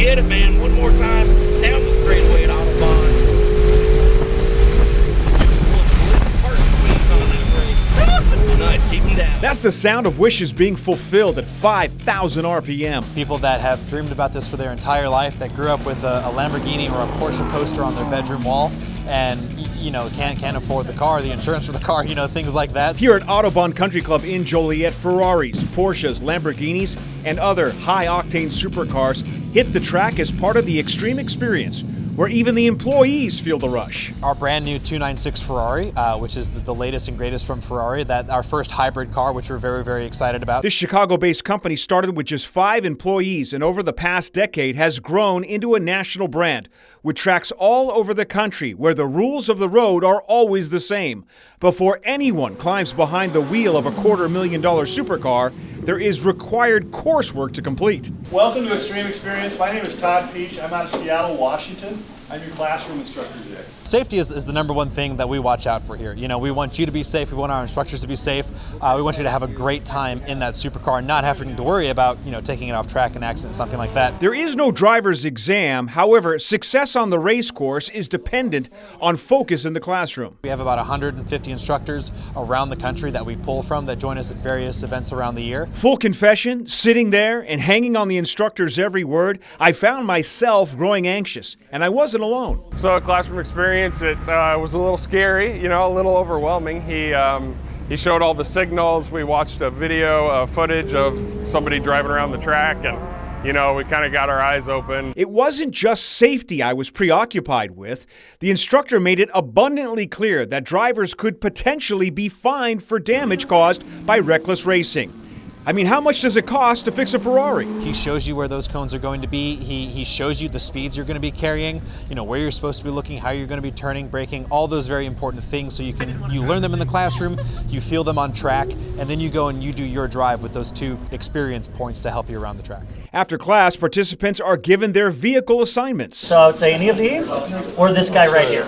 hit it, man. One more time down the straightaway at Autobahn. Nice, keep him down. That's the sound of wishes being fulfilled at 5,000 RPM. People that have dreamed about this for their entire life, that grew up with a Lamborghini or a Porsche poster on their bedroom wall, and can't afford the car, the insurance for the car, things like that. Here at Autobahn Country Club in Joliet, Ferraris, Porsches, Lamborghinis, and other high-octane supercars hit the track as part of the Xtreme Xperience, where even the employees feel the rush. Our brand new 296 Ferrari, which is the latest and greatest from Ferrari, that our first hybrid car, which we're very, very excited about. This Chicago-based company started with just 5 employees and over the past decade has grown into a national brand with tracks all over the country where the rules of the road are always the same. Before anyone climbs behind the wheel of a $250,000 supercar, there is required coursework to complete. Welcome to Xtreme Xperience. My name is Todd Peach. I'm out of Seattle, Washington. I'm your classroom instructor today. Safety is the number one thing that we watch out for here. We want you to be safe. We want our instructors to be safe. We want you to have a great time in that supercar, not having to worry about, taking it off track, an accident, something like that. There is no driver's exam. However, success on the race course is dependent on focus in the classroom. We have about 150 instructors around the country that we pull from that join us at various events around the year. Full confession, sitting there and hanging on the instructor's every word, I found myself growing anxious, and I wasn't alone. So a classroom experience, it was a little scary, a little overwhelming. He showed all the signals. We watched a video footage of somebody driving around the track, and we kind of got our eyes open. It wasn't just safety I was preoccupied with. The instructor made it abundantly clear that drivers could potentially be fined for damage caused by reckless racing. I mean, how much does it cost to fix a Ferrari? He shows you where those cones are going to be. He shows you the speeds you're going to be carrying, where you're supposed to be looking, how you're going to be turning, braking, all those very important things. So you learn them in the classroom, you feel them on track, and then you go and you do your drive with those 2 experience points to help you around the track. After class, participants are given their vehicle assignments. So I would say any of these, or this guy right here.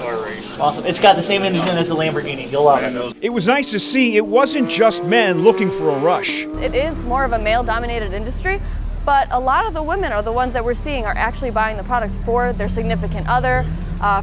Awesome. It's got the same engine as a Lamborghini. You'll love it. It was nice to see it wasn't just men looking for a rush. It is more of a male-dominated industry, but a lot of the women are the ones that we're seeing are actually buying the products for their significant other,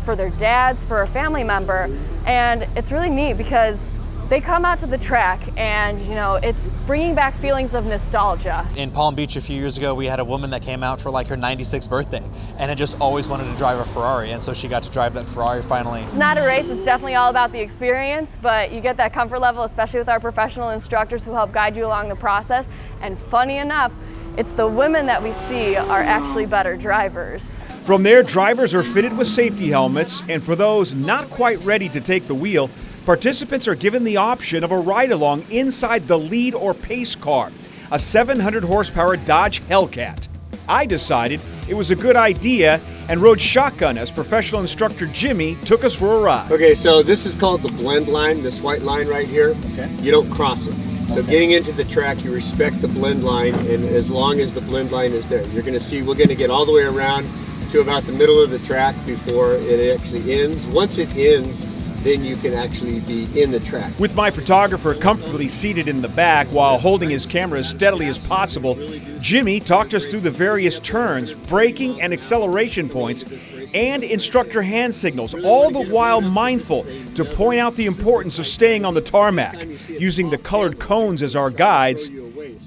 for their dads, for a family member, and it's really neat because they come out to the track and, it's bringing back feelings of nostalgia. In Palm Beach a few years ago, we had a woman that came out for her 96th birthday and had just always wanted to drive a Ferrari, and so she got to drive that Ferrari finally. It's not a race, it's definitely all about the experience, but you get that comfort level, especially with our professional instructors who help guide you along the process, and funny enough, it's the women that we see are actually better drivers. From there, drivers are fitted with safety helmets, and for those not quite ready to take the wheel, participants are given the option of a ride-along inside the lead or pace car, a 700 horsepower Dodge Hellcat. I decided it was a good idea and rode shotgun as professional instructor Jimmy took us for a ride. Okay, so this is called the blend line, this white line right here. Okay. You don't cross it. So getting into the track, you respect the blend line, and as long as the blend line is there, you're going to see we're going to get all the way around to about the middle of the track before it actually ends. Once it ends, then you can actually be in the track. With my photographer comfortably seated in the back while holding his camera as steadily as possible, Jimmy talked us through the various turns, braking and acceleration points, and instructor hand signals, all the while mindful to point out the importance of staying on the tarmac, using the colored cones as our guides.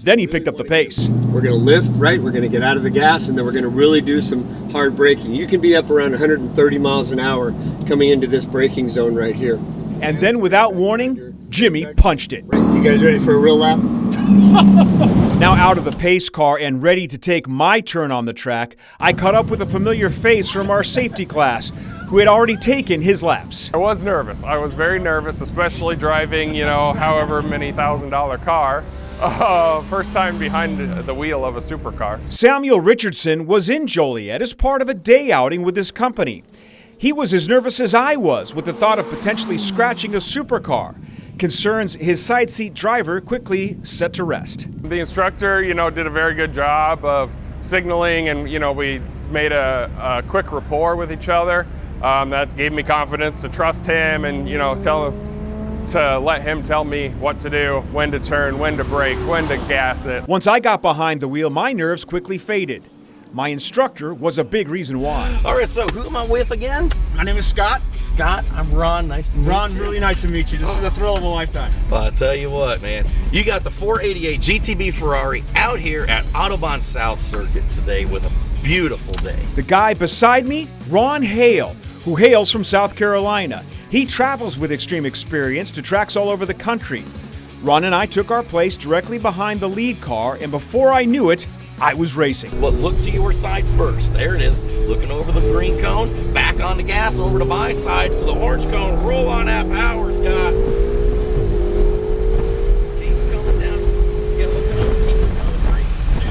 Then he picked up the pace. We're going to lift, right? We're going to get out of the gas, and then we're going to really do some hard braking. You can be up around 130 miles an hour coming into this braking zone right here. And then without warning, Jimmy punched it. You guys ready for a real lap? Now out of the pace car and ready to take my turn on the track, I caught up with a familiar face from our safety class who had already taken his laps. I was nervous. I was very nervous, especially driving, however many $1,000 car. First time behind the wheel of a supercar. Samuel Richardson was in Joliet as part of a day outing with his company. He was as nervous as I was with the thought of potentially scratching a supercar. Concerns his side seat driver quickly set to rest. The instructor, did a very good job of signaling, and we made a quick rapport with each other. That gave me confidence to trust him and to let him tell me what to do, when to turn, when to brake, when to gas it. Once I got behind the wheel, my nerves quickly faded. My instructor was a big reason why. All right, so who am I with again? My name is Scott. Scott, I'm Ron. Nice to meet you. Ron, really nice to meet you. This is a thrill of a lifetime. Well, I tell you what, man. You got the 488 GTB Ferrari out here at Autobahn South Circuit today with a beautiful day. The guy beside me, Ron Hale, who hails from South Carolina. He travels with Xtreme Xperience to tracks all over the country. Ron and I took our place directly behind the lead car, and before I knew it, I was racing. Well, look to your side first. There it is. Looking over the green cone, back on the gas, over to my side, to the orange cone. Roll on that power, Scott. Keep it coming down. Yellow cones, keep it coming. 3, 2,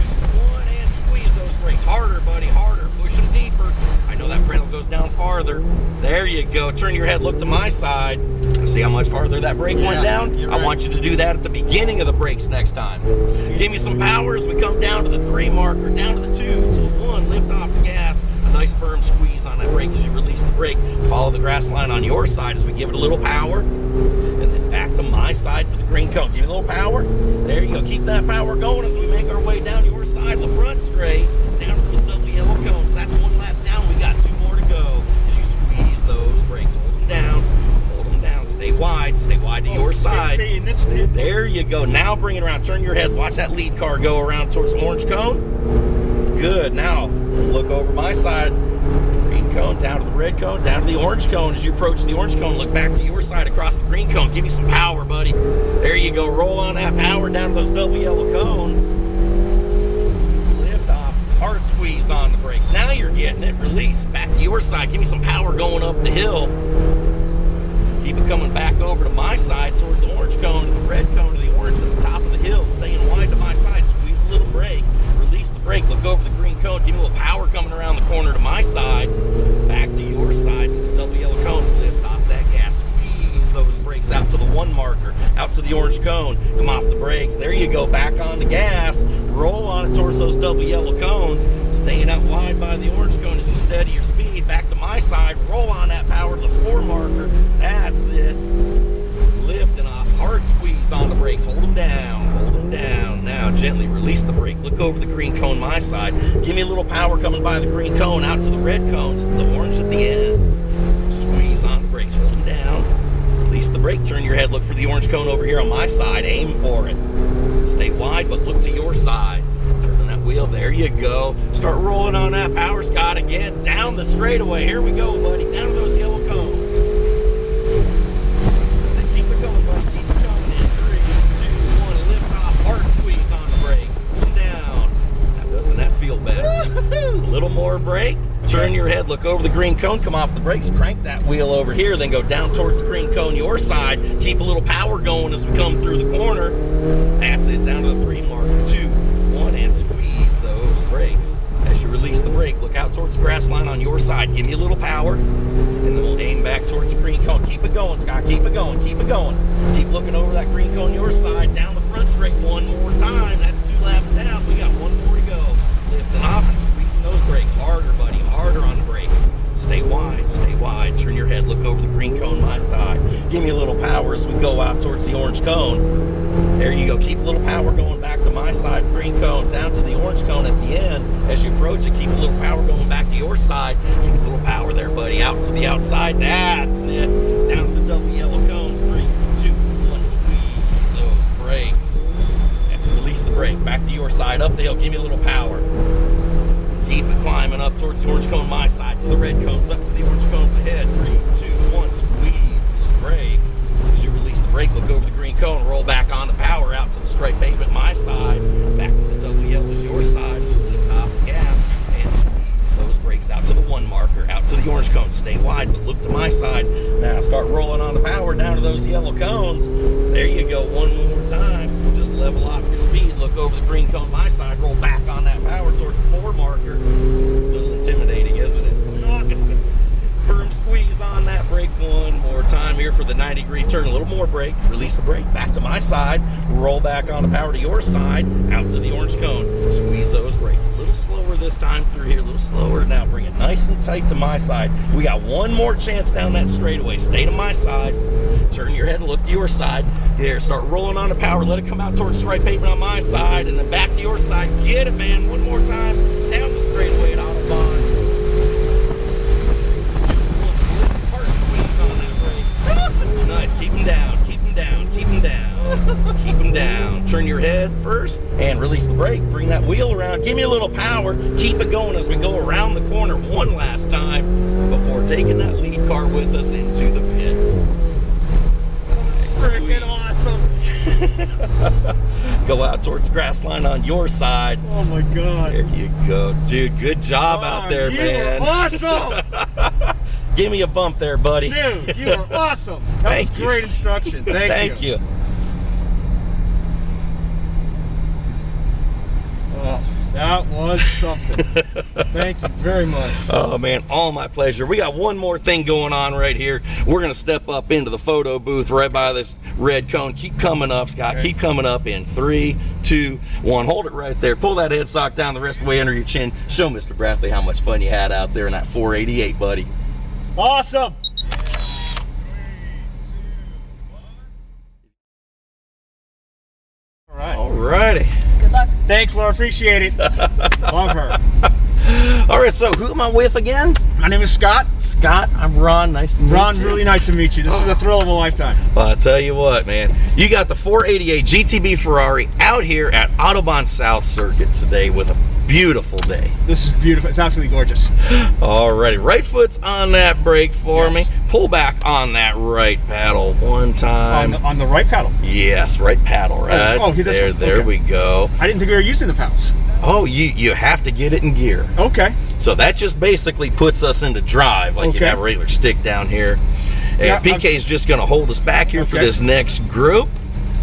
1, and squeeze those brakes. Harder, buddy, harder. Push them deeper. I know that pedal goes down farther. There you go. Turn your head, look to my side. See how much farther that brake went down? Right. I want you to do that at the beginning of the brakes next time. Give me some power as we come down to the 3 marker, down to the 2, to the 1, lift off the gas. A nice firm squeeze on that brake as you release the brake. Follow the grass line on your side as we give it a little power. And then back to my side to the green cone. Give me a little power. There you go. Keep that power going as we make our way down your side of the front straight, down to those double yellow cones. That's 1 lap down. We got 2 more to go. As you squeeze those brakes, hold them down. Stay wide to your side. Stay in this state. There you go. Now bring it around. Turn your head. Watch that lead car go around towards the orange cone. Good. Now look over my side. Green cone down to the red cone, down to the orange cone. As you approach the orange cone, look back to your side across the green cone. Give me some power, buddy. There you go. Roll on that power down to those double yellow cones. Lift off. Hard squeeze on the brakes. Now you're getting it. Release. Back to your side. Give me some power going up the hill. Keep it coming back over to my side towards the orange cone, to the red cone, to the orange at the top of the hill. Staying wide to my side. Squeeze a little brake. Release the brake. Look over the green cone. Give me a little power coming around the corner to my side. Back to your side to the double yellow cones. Lift off that gas. Squeeze those brakes out to the 1 marker. Out to the orange cone. Come off the brakes. There you go. Back on the gas. Roll on it towards those double yellow cones. Staying out wide by the orange cone as you steady your speed. Back to my side. Roll on that power to the 4 marker. That's it. Lifting off. Hard squeeze on the brakes. Hold them down. Hold them down. Now gently release the brake. Look over the green cone my side. Give me a little power coming by the green cone out to the red cones, to the orange at the end. Squeeze on the brakes. Hold them down. Release the brake. Turn your head. Look for the orange cone over here on my side. Aim for it. Stay wide, but look to your side. Turn that wheel. There you go. Start rolling on that power, Scott, again. Down the straightaway. Here we go, buddy. Down to those yellow cones. That's it. Keep it going, buddy. Keep it going. In 3, 2, 1. Lift off. Hard squeeze on the brakes. Pull them down. Now, doesn't that feel better? A little more brake. Turn your head, look over the green cone, come off the brakes, crank that wheel over here, then go down towards the green cone your side. Keep a little power going as we come through the corner. That's it, down to the 3 marker. 2, 1, and squeeze those brakes. As you release the brake, look out towards the grass line on your side. Give me a little power, and then we'll aim back towards the green cone. Keep it going, Scott. Keep it going. Keep it going. Keep looking over that green cone your side. Down the front straight 1 more time. That's 2 laps down. We got 1 more to go. Lifting off and squeezing those brakes. Harder, buddy. Harder on the brakes. Stay wide. Stay wide. Turn your head. Look over the green cone my side. Give me a little power as we go out towards the orange cone. There you go. Keep a little power going back to my side. Green cone down to the orange cone at the end. As you approach it, keep a little power going back to your side. Keep a little power there, buddy. Out to the outside. That's it. Down to the double yellow cones. 3, 2, 1. Squeeze those brakes. That's it. Release the brake. Back to your side. Up the hill. Give me a little power. Keep it climbing up towards the orange cone my side, to the red cones, up to the orange cones ahead. 3, 2, 1. Squeeze the brake. As you release the brake, look over the green cone, roll back on the power out to the straight pavement my side, back to the double yellows your side. As you lift off the gas and squeeze those brakes out to the 1 marker, out to the orange cone. Stay wide, but look to my side. Now start rolling on the power down to those yellow cones. There you go. 1 more time. Just level off your speed. Look over the green cone my side. Roll back on that power towards the 4 marker. A little intimidating, isn't it? Awesome. Firm squeeze on that brake 1 more time here for the 90-degree turn. A little more brake. Release the brake. Back to my side. Roll back on the power to your side. Out to the orange cone. Squeeze those brakes. A little slower this time through here. A little slower. Now bring it nice and tight to my side. We got 1 more chance down that straightaway. Stay to my side. Turn your head and look to your side. There, start rolling on the power. Let it come out towards straight pavement on my side, and then back to your side. Get it, man. 1 more time. Down the straightaway. more. Keep it going as we go around the corner one last time before taking that lead car with us into the pits. Freaking awesome. Go out towards the grass line on your side. Oh my God. There you go, dude. Good job out there, man. You are awesome. Give me a bump there, buddy. Dude, you are awesome. That was great instruction. Thank you. Oh, that was something. Thank you very much. Oh, man, all my pleasure. We got one more thing going on right here. We're going to step up into the photo booth right by this red cone. Keep coming up, Scott. Okay. Keep coming up in 3, 2, 1. Hold it right there. Pull that headstock down the rest of the way under your chin. Show Mr. Bradley how much fun you had out there in that 488, buddy. Awesome. All righty. Good luck. Thanks, Laura. Appreciate it. Love her. All right, so who am I with again? My name is Scott. Scott, I'm Ron. Nice to meet you. Ron, really nice to meet you. This is a thrill of a lifetime. Well, I'll tell you what, man. You got the 488 GTB Ferrari out here at Autobahn South Circuit today with a beautiful day. This is beautiful. It's absolutely gorgeous. Alrighty, right foot's on that brake for me. Pull back on that right paddle one time. On the right paddle? Yes, right paddle, right? Oh, there okay. We go. I didn't think we were using the paddles. Oh, you have to get it in gear. Okay. So that just basically puts us into drive, like you have a regular stick down here. And Yeah, PK's just going to hold us back here for this next group.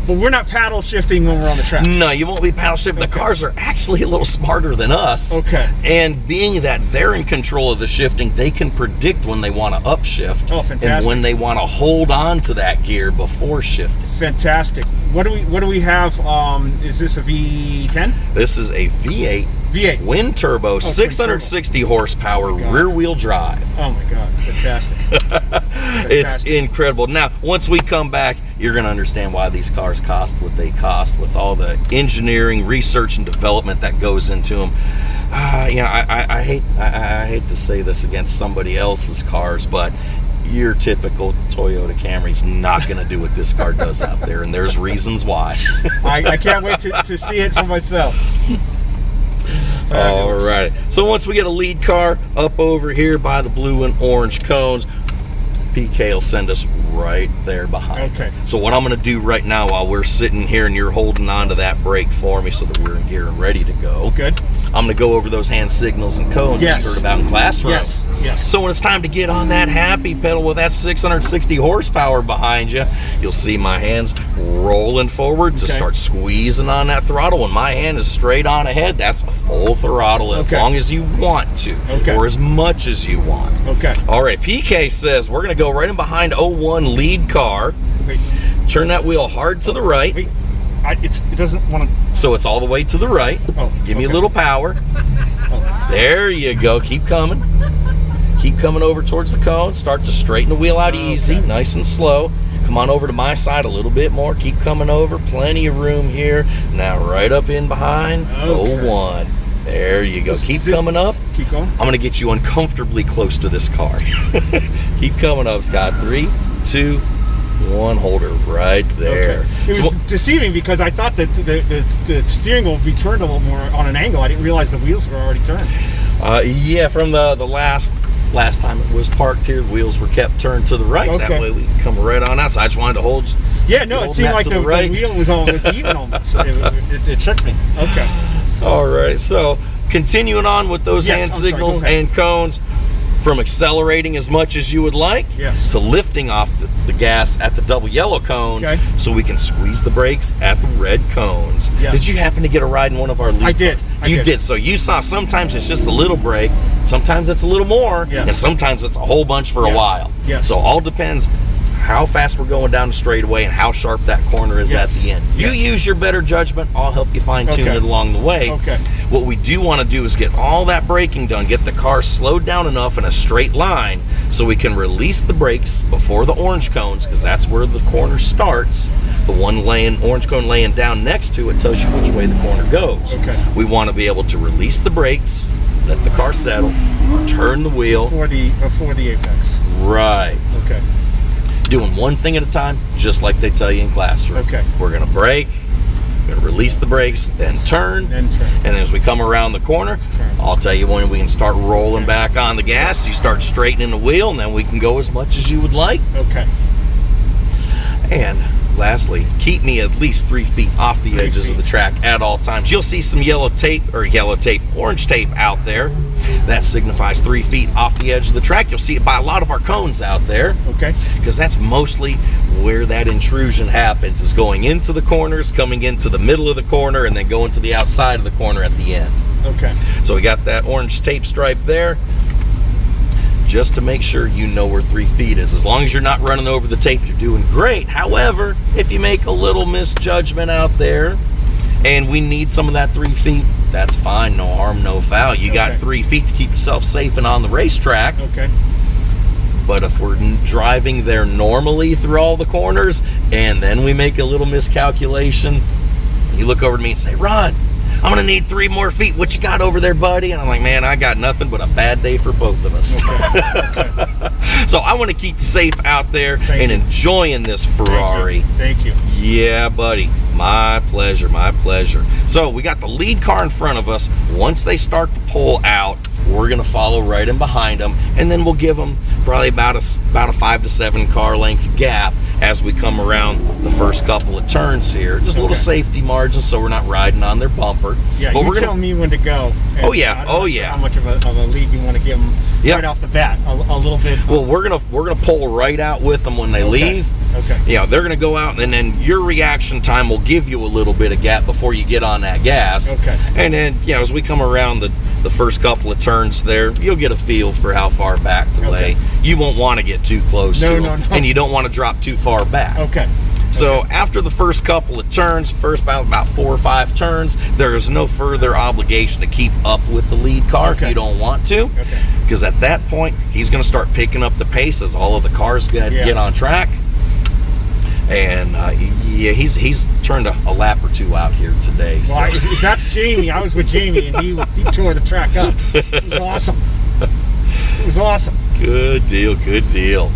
But we're not paddle shifting when we're on the track. No, you won't be paddle shifting. The cars are actually a little smarter than us. Okay. And being that they're in control of the shifting, they can predict when they want to upshift. Oh, fantastic. And when they want to hold on to that gear before shifting. Fantastic. What do we have? Is this a V10? This is a V8. V8. Twin turbo, 660 horsepower, rear wheel drive. Oh my God, fantastic. It's incredible. Now, once we come back, you're going to understand why these cars cost what they cost with all the engineering, research, and development that goes into them. You know, I hate to say this against somebody else's cars, but your typical Toyota Camry's not going to do what this car does out there, and there's reasons why. I can't wait to see it for myself. All right. So once we get a lead car up over here by the blue and orange cones, PK will send us right there behind. Okay. So what I'm going to do right now while we're sitting here and you're holding on to that brake for me so that we're in gear and ready to go. Good. I'm going to go over those hand signals and cones that you heard about in classroom. Yes. Yes. So when it's time to get on that happy pedal with that 660 horsepower behind you, you'll see my hands rolling forward to start squeezing on that throttle. When my hand is straight on ahead, that's a full throttle as long as you want to, or as much as you want. Okay. All right, PK says we're going to go right in behind 01 lead car. Wait. Turn that wheel hard to the right. Wait. It doesn't want to. So it's all the way to the right. Oh, Give me a little power. There you go. Keep coming. Keep coming over towards the cone. Start to straighten the wheel out easy, nice and slow. Come on over to my side a little bit more. Keep coming over. Plenty of room here. Now right up in behind 01. There you go. Keep coming up. Keep going. I'm going to get you uncomfortably close to this car. Keep coming up, Scott. 3, 2, 1. Hold her right there. Okay. It was deceiving because I thought that the steering wheel would be turned a little more on an angle. I didn't realize the wheels were already turned. Yeah, from the last time it was parked here, the wheels were kept turned to the right. Okay. That way we can come right on out. So I just wanted to hold. Yeah, no, it seemed like the wheel was even almost. It tricked me. Okay. All right, so continuing on with those hand signals and cones, from accelerating as much as you would like to lifting off the gas at the double yellow cones so we can squeeze the brakes at the red cones. Did you happen to get a ride in one of our lead I did. You did. So you saw sometimes it's just a little brake, sometimes it's a little more, and sometimes it's a whole bunch for a while. So all depends how fast we're going down the straightaway and how sharp that corner is at the end. You use your better judgment. I'll help you fine tune it along the way. What we do want to do is get all that braking done, get the car slowed down enough in a straight line so we can release the brakes before the orange cones, because that's where the corner starts. The one orange cone laying down next to it tells you which way the corner goes. We want to be able to release the brakes, let the car settle, turn the wheel. Before the apex. Right. Okay. Doing one thing at a time, just like they tell you in classroom. We're going to brake, We're gonna release the brakes, then turn. Then turn. And then as we come around the corner, Turn. I'll tell you when we can start rolling back on the gas. You start straightening the wheel, and then we can go as much as you would like. Okay. And lastly, keep me at least 3 feet off the edges of the track at all times. You'll see some orange tape out there. That signifies 3 feet off the edge of the track. You'll see it by a lot of our cones out there. Okay. Because that's mostly where that intrusion happens, is going into the corners, coming into the middle of the corner, and then going to the outside of the corner at the end. Okay. So we got that orange tape stripe there, just to make sure you know where 3 feet is. As long as you're not running over the tape, you're doing great. However, if you make a little misjudgment out there and we need some of that 3 feet, that's fine. No harm, no foul. You got 3 feet to keep yourself safe and on the racetrack. Okay. But if we're driving there normally through all the corners and then we make a little miscalculation, you look over to me and say, Ron, I'm going to need 3 more feet. What you got over there, buddy? And I'm like, man, I got nothing but a bad day for both of us. Okay. So I want to keep you safe out there and enjoying this Ferrari. Thank you. Yeah, buddy. My pleasure, my pleasure. So we got the lead car in front of us. Once they start to pull out, we're going to follow right in behind them, and then we'll give them probably about a 5 to 7 car length gap as we come around the first couple of turns here. Just a little safety margin so we're not riding on their bumper. Yeah, but you tell me when to go. Oh yeah, How much of a lead you want to give them right off the bat? A little bit. Well, we're gonna pull right out with them when they leave. Okay. Yeah, they're gonna go out, and then your reaction time will give you a little bit of gap before you get on that gas. Okay. And then as we come around the first couple of turns there, you'll get a feel for how far back to lay. You won't want to get too close to them, and you don't want to drop too far back. Okay. So after the first couple of turns, about 4 or 5 turns, there is no further obligation to keep up with the lead car if you don't want to. Okay. Because at that point, he's going to start picking up the pace as all of the cars get on track. And he's turned a lap or 2 out here today. Well, if that's Jamie, I was with Jamie, and he tore the track up. It was awesome. It was awesome. Good deal, good deal.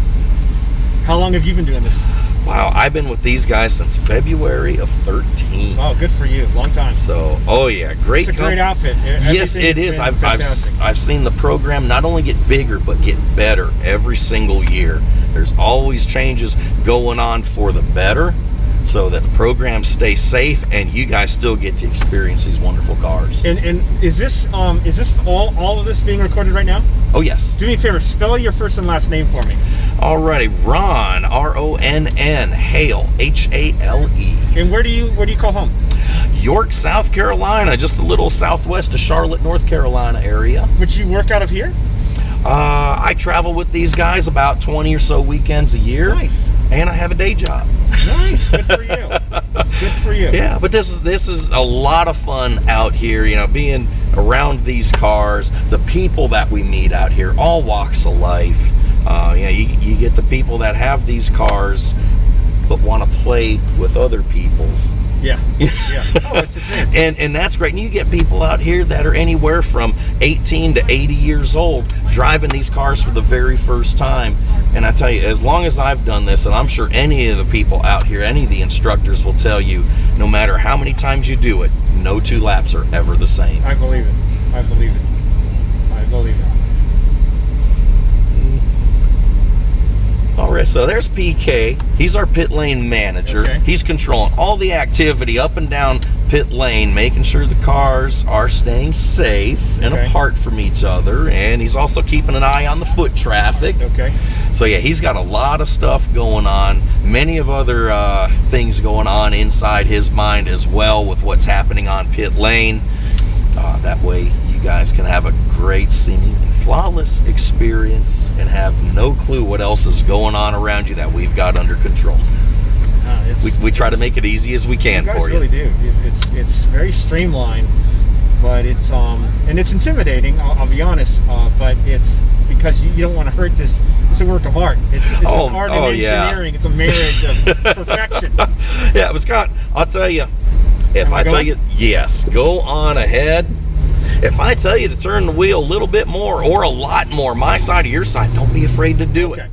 How long have you been doing this? Wow, I've been with these guys since February of 13. Oh, good for you. Long time. So, great. It's a great outfit. Yes, it is. I've seen the program not only get bigger, but get better every single year. There's always changes going on for the better, so that the program stays safe and you guys still get to experience these wonderful cars. And is this all of this being recorded right now? Oh yes. Do me a favor, spell your first and last name for me. Alrighty, Ron, Ronn, Hale, Hale. And where do you call home? York, South Carolina, just a little southwest of Charlotte, North Carolina area. But you work out of here? I travel with these guys about 20 or so weekends a year. Nice. And I have a day job. Nice. Good for you. Good for you. Yeah, but this is a lot of fun out here, being around these cars, the people that we meet out here, all walks of life. You get the people that have these cars but want to play with other people's. Yeah. Oh, it's a dream. And that's great. And you get people out here that are anywhere from 18 to 80 years old driving these cars for the very first time. And I tell you, as long as I've done this, and I'm sure any of the people out here, any of the instructors will tell you, no matter how many times you do it, no 2 laps are ever the same. I believe it. I believe it. I believe it. All right, so there's PK. He's our pit lane manager. Okay. He's controlling all the activity up and down pit lane, making sure the cars are staying safe and apart from each other. And he's also keeping an eye on the foot traffic. Okay. So yeah, he's got a lot of stuff going on. Many of other things going on inside his mind as well with what's happening on pit lane. That way you guys can have a great, seemingly flawless experience and have no clue what else is going on around you that we've got under control. We try to make it easy as we can for you. You guys really do. It's very streamlined, but it's and it's intimidating. I'll be honest, but it's because you don't want to hurt this. It's a work of art. It's art and engineering. It's a marriage of perfection. Yeah, it was got. I'll tell you. If I tell you, yes, go on ahead. If I tell you to turn the wheel a little bit more or a lot more, my side or your side, don't be afraid to do it.